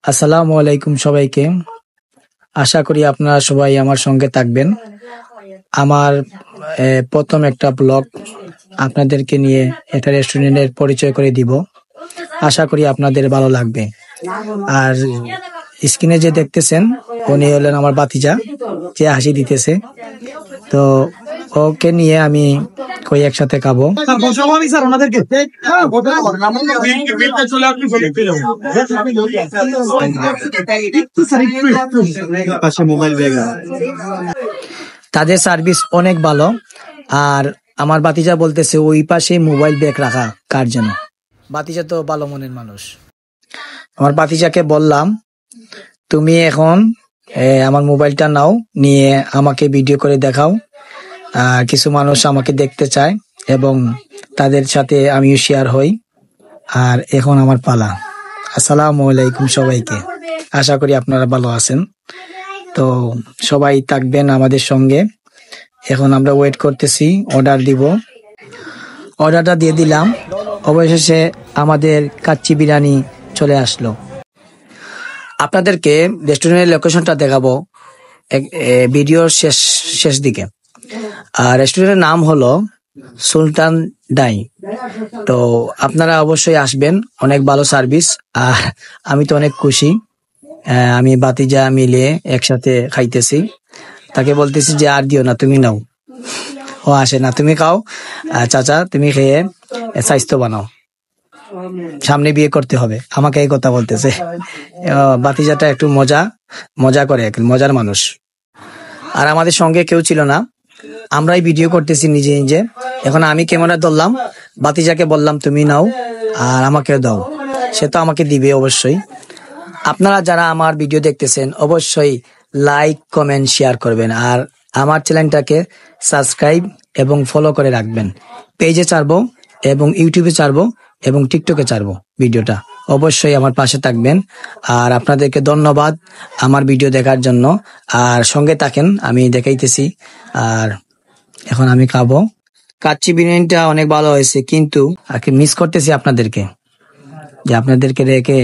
আসসালামু আলাইকুম সবাইকে। আশা করি আপনারা সবাই আমার সঙ্গে থাকবেন। আমার প্রথম একটা ব্লগ আপনাদেরকে নিয়ে একটা রেস্টুরেন্টের পরিচয় করে দিব। আশা করি আপনাদের ভালো লাগবে। আর স্ক্রিনে যে দেখতেছেন উনি হলেন আমার ভাতিজা, যে হাসি দিতেছে। তো ওকে নিয়ে আমি কই একসাথে খাবো। তাদের সার্ভিস অনেক ভালো। আর আমার ভাতিজা বলতেছে ওই পাশে মোবাইল ব্যাগ রাখা কার জন্য। ভাতিজা তো ভালো মনের মানুষ। আমার ভাতিজাকে বললাম, তুমি এখন আমার মোবাইলটা নাও, নিয়ে আমাকে ভিডিও করে দেখাও। আর কিছু মানুষ আমাকে দেখতে চায় এবং তাদের সাথে আমিও শেয়ার হই। আর এখন আমার পালা। আসসালামু আলাইকুম সবাইকে। আশা করি আপনারা ভালো আছেন। তো সবাই থাকবেন আমাদের সঙ্গে। এখন আমরা ওয়েট করতেছি, অর্ডার দিব। অর্ডারটা দিয়ে দিলাম। অবশেষে আমাদের কাচ্চি বিরিয়ানি চলে আসলো। আপনাদেরকে রেস্টুরেন্টের লোকেশনটা দেখাবো ভিডিওর শেষ দিকে। আর রেস্টুরেন্টের নাম হলো সুলতান ডাই। তো আপনারা অবশ্যই আসবেন, অনেক ভালো সার্ভিস। আর আমি তো অনেক খুশি। আমি ভাতিজা মিলে একসাথে খাইতেছি। তাকে বলতেছি যে আর দিও না, তুমি নাও। ও আসে না, তুমি খাও চাচা, তুমি খেয়ে স্বাস্থ্য বানাও, সামনে বিয়ে করতে হবে, আমাকে এই কথা বলতেছে। ভাতিজাটা একটু মজা করে, মজার মানুষ। আর আমাদের সঙ্গে কেউ ছিল না, আমরাই ভিডিও করতেছি নিজে নিজে। এখন আমি ক্যামেরা ধরলাম, ভাতিজাকে বললাম তুমি নাও আর আমাকে দাও। সে তো আমাকে দিবে অবশ্যই। আপনারা যারা আমার ভিডিও দেখতেছেন অবশ্যই লাইক, কমেন্ট, শেয়ার করবেন। আর আমার চ্যানেলটাকে সাবস্ক্রাইব এবং ফলো করে রাখবেন। পেজে ছাড়বো এবং ইউটিউবে ছাড়বো এবং টিকটকে ছাড়বো ভিডিওটা। অবশ্যই আমার পাশে থাকবেন। আর আপনাদেরকে ধন্যবাদ আমার ভিডিও দেখার জন্য। আর সঙ্গে থাকেন, আমি দেখাইতেছি। আর এখন আমি খাবো। কাচ্চি বিরিয়ানিটা অনেক ভালো হয়েছে, কিন্তু মিস করতেছি আপনাদেরকে, যে আপনাদেরকে রেখে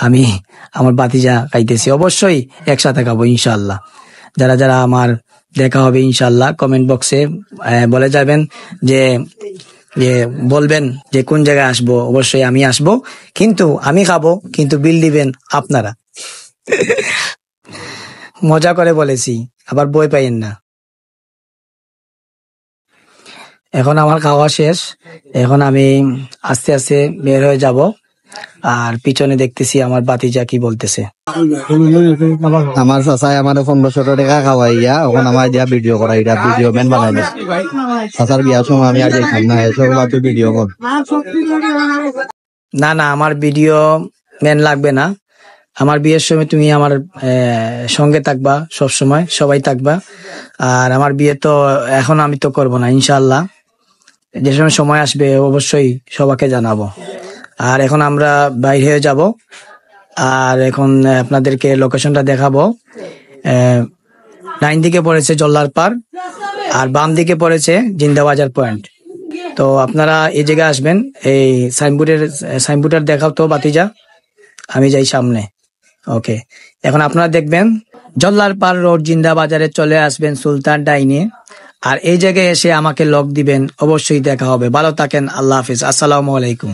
আমি আমার ভাতিজা খাইতেছি। অবশ্যই একসাথে খাবো ইনশাল্লাহ। যারা যারা আমার দেখা হবে ইনশাল্লাহ কমেন্ট বক্সে বলে যাবেন, যে বলবেন যে কোন জায়গায় আসবো। অবশ্যই আমি আসবো, কিন্তু আমি খাবো, কিন্তু বিল দিবেন আপনারা। মজা করে বলেছি, আবার বই পাইয়েন না। এখন আমার খাওয়া শেষ। এখন আমি আস্তে আস্তে বের হয়ে যাব। আর পিছনে দেখতেছি আমার ভাতিজা কি বলতেছে। আমার চাচাই আমার 1500 টাকা খাওয়াইয়া ওখানে আমার দিয়া ভিডিও করা, এটা ভিডিও ম্যান বানাই চাচার বিয়ার সময় আমি আর দেখলাম না, এসব ভিডিও কর। না না, আমার ভিডিও ম্যান লাগবে না। আমার বিয়ের সময় তুমি আমার সঙ্গে থাকবা, সব সময় সবাই থাকবা। আর আমার বিয়ে তো এখন আমি তো করবো না, ইনশাল্লাহ যে সময় আসবে অবশ্যই সবাইকে জানাবো। আর এখন আমরা বাইরে হয়ে যাব। আর এখন আপনাদেরকে লোকেশনটা দেখাবো। ডাইন দিকে পড়েছে জল্লার পার, আর বাম দিকে পড়েছে জিন্দাবাজার পয়েন্ট। তো আপনারা এই জায়গায় আসবেন। এই সাইনবোর্ডের দেখাও তো ভাতিজা, আমি যাই সামনে। ওকে, এখন আপনারা দেখবেন জল্লার পার রোড জিন্দাবাজারে চলে আসবেন সুলতান ডাইনে। আর এই জায়গায় এসে আমাকে লক দিবেন, অবশ্যই দেখা হবে। ভালো থাকেন, আল্লাহ হাফিজ, আসসালামু আলাইকুম।